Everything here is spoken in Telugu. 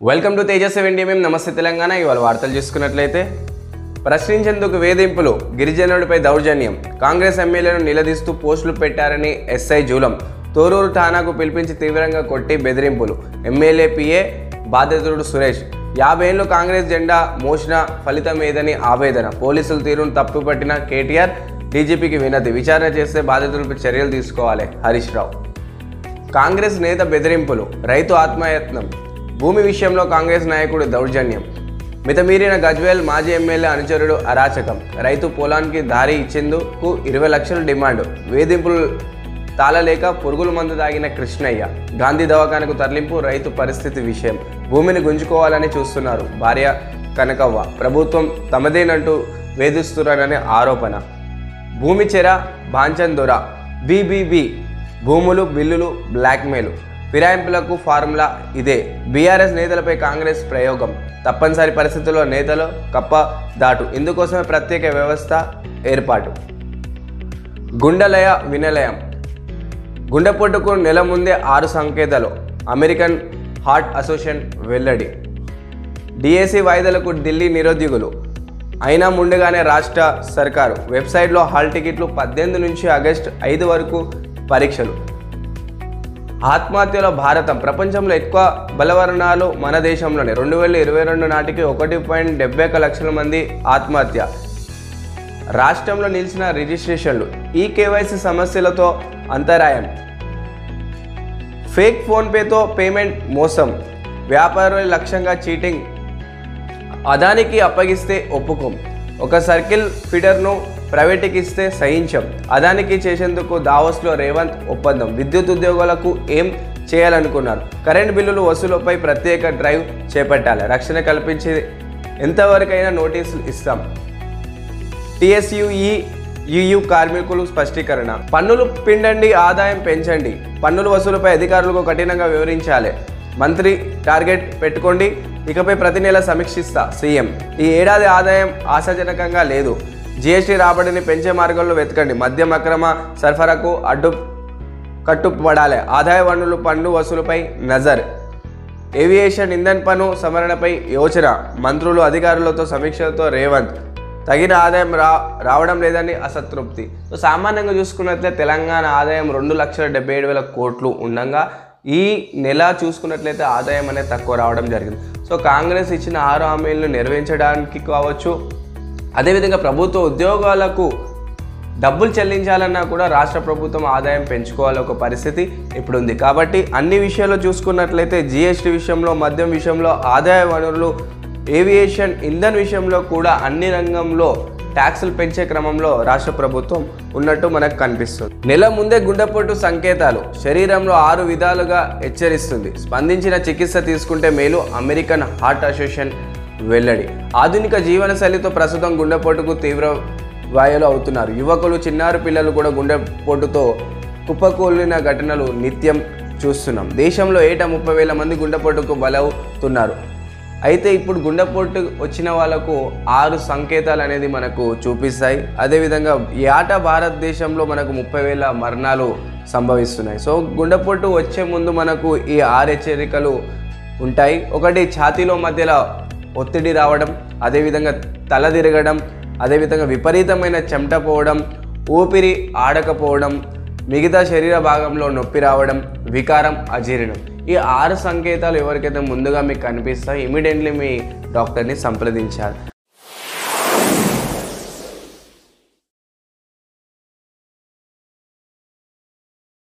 Welcome to Tejas 70mm. నమస్తే తెలంగాణ. ఇవాళ వార్తలు చూసుకున్నట్లయితే ప్రశ్నించేందుకు వేధింపులు, గిరిజనుడిపై దౌర్జన్యం, కాంగ్రెస్ ఎమ్మెల్యేను నిలదీస్తూ పోస్టులు పెట్టారని ఎస్ఐ జూలం, తోరూరు ఠాణాకు పిలిపించి తీవ్రంగా కొట్టి బెదిరింపులు, ఎమ్మెల్యే పిఏ బాధితుడు సురేష్, 50 ఏళ్లు కాంగ్రెస్ జెండా మోసిన ఫలితమేదని ఆవేదన, పోలీసుల తీరును తప్పుపట్టిన కేటీఆర్, డీజీపీకి వినతి, విచారణ చేస్తే బాధితులపై చర్యలు తీసుకోవాలి హరీష్ రావు. కాంగ్రెస్ నేత బెదిరింపులు, రైతు ఆత్మయత్నం, భూమి విషయంలో కాంగ్రెస్ నాయకుడు దౌర్జన్యం, మితమీరిన గజ్వేల్ మాజీ ఎమ్మెల్యే అనుచరుడు అరాచకం, రైతు పొలానికి దారి ఇచ్చేందుకు 20 లక్షలు డిమాండ్, వేధింపులు తాళలేక పురుగుల మందు తాగిన కృష్ణయ్య, గాంధీ దవాఖానకు తరలింపు, రైతు పరిస్థితి విషయం, భూమిని గుంజుకోవాలని చూస్తున్నారు భార్య కనకవ్వ, ప్రభుత్వం తమదేనంటూ వేధిస్తున్నారనే ఆరోపణ, భూమి చెర బాంచన్ దొర, బీబీబీ భూములు బిల్లులు బ్లాక్మెయిల్, ఫిరాయింపులకు ఫార్ములా ఇదే, బీఆర్ఎస్ నేతలపై కాంగ్రెస్ ప్రయోగం, తప్పనిసరి పరిస్థితుల్లో నేతలు కప్ప దాటు, ఇందుకోసమే ప్రత్యేక వ్యవస్థ ఏర్పాటు, గుండెలయ వినలయం, గుండెపోటుకు నెల ముందే 6 సంకేతాలు, అమెరికన్ హార్ట్ అసోసియేషన్ వెల్లడి, డిఎస్సి వాయిదాలకు ఢిల్లీ నిరుద్యోగులు, అయినా ముందుగానే రాష్ట్ర సర్కారు, వెబ్సైట్లో హాల్ టికెట్లు 18 నుంచి ఆగస్టు 5 వరకు పరీక్షలు, ఆత్మహత్యలో భారతం, ప్రపంచంలో ఎక్కువ బలవర్ణాలు మన దేశంలోనే, 2022 నాటికి 1.71 లక్షల మంది ఆత్మహత్య, రాష్ట్రంలో నిలిచిన రిజిస్ట్రేషన్లు, ఈ కేవైసీ సమస్యలతో అంతరాయం, ఫేక్ ఫోన్పేతో పేమెంట్ మోసం, వ్యాపారుల లక్ష్యంగా చీటింగ్, అదానికి అప్పగిస్తే ఒప్పుకోం, ఒక సర్కిల్ ఫీడర్ను ప్రైవేట్కి ఇస్తే సహించం, అదానికి చేసేందుకు దావోస్లో రేవంత్ ఒప్పందం, విద్యుత్ ఉద్యోగులకు ఏం చేయాలనుకున్నారు, కరెంట్ బిల్లులు వసూలుపై ప్రత్యేక డ్రైవ్ చేపట్టాలి, రక్షణ కల్పించి ఎంతవరకైనా నోటీసులు ఇస్తాం, టీఎస్యూఈ కార్మికులు స్పష్టీకరణ, పన్నులు పిండండి ఆదాయం పెంచండి, పన్నుల వసూలుపై అధికారులకు కఠినంగా వివరించాలి, మంత్రి టార్గెట్ పెట్టుకోండి, ఇకపై ప్రతి నెల సమీక్షిస్తా సీఎం, ఈ ఏడాది ఆదాయం ఆశాజనకంగా లేదు, జీఎస్టీ రాబడిని పెంచే మార్గంలో వెతకండి, మద్యం అక్రమ సరఫరాకు కట్టుపడాలి, ఆదాయ వనరులు పన్ను వసూలుపై నజర్, ఏవియేషన్ ఇంధన్ పన్ను సవరణపై యోచన, మంత్రులు అధికారులతో సమీక్షలతో రేవంత్, తగిన ఆదాయం రావడం లేదని అసంతృప్తి. సో సామాన్యంగా చూసుకున్నట్లయితే తెలంగాణ ఆదాయం 2,77,000 కోట్లు ఉండగా ఈ నెల చూసుకున్నట్లయితే ఆదాయం అనేది తక్కువ రావడం జరిగింది. సో కాంగ్రెస్ ఇచ్చిన 6 హామీలను నెరవేర్చడానికి కావచ్చు, అదేవిధంగా ప్రభుత్వ ఉద్యోగాలకు డబ్బులు చెల్లించాలన్నా కూడా రాష్ట్ర ప్రభుత్వం ఆదాయం పెంచుకోవాలి ఒక పరిస్థితి ఇప్పుడు ఉంది. కాబట్టి అన్ని విషయాల్లో చూసుకున్నట్లయితే జీఎస్టీ విషయంలో, మద్యం విషయంలో, ఆదాయ వనరులు, ఏవియేషన్ ఇంధన్ విషయంలో కూడా అన్ని రంగంలో ట్యాక్సులు పెంచే క్రమంలో రాష్ట్ర ప్రభుత్వం ఉన్నట్టు మనకు కనిపిస్తుంది. నెల ముందే గుండెపోటు సంకేతాలు, శరీరంలో 6 విధాలుగా హెచ్చరిస్తుంది, స్పందించిన చికిత్స తీసుకుంటే మేలు, అమెరికన్ హార్ట్ అసోసియేషన్ వెల్లడి, ఆధునిక జీవనశైలితో ప్రస్తుతం గుండెపోటుకు తీవ్ర గాయాలు అవుతున్నారు, యువకులు, చిన్నారి పిల్లలు కూడా గుండెపోటుతో కుప్పకూలిన ఘటనలు నిత్యం చూస్తున్నాం. దేశంలో ఏటా 30,000 మంది గుండెపోటుకు బలవుతున్నారు. అయితే ఇప్పుడు గుండెపోటు వచ్చిన వాళ్ళకు 6 సంకేతాలు అనేది మనకు చూపిస్తాయి. అదేవిధంగా ఏటా భారతదేశంలో మనకు 30,000 మరణాలు సంభవిస్తున్నాయి. సో గుండెపోటు వచ్చే ముందు మనకు ఈ 6 హెచ్చరికలు ఉంటాయి. ఒకటి, ఛాతీలో మధ్యలో ఒత్తిడి రావడం, అదేవిధంగా తల తిరగడం, అదేవిధంగా విపరీతమైన చెమట పోవడం, ఊపిరి ఆడకపోవడం, మిగతా శరీర భాగంలో నొప్పి రావడం, వికారం, అజీర్ణం. ఈ 6 సంకేతాలు ఎవరికైతే ముందుగా మీకు కనిపిస్తాయి ఇమీడియట్లీ మీ డాక్టర్ని సంప్రదించాలి.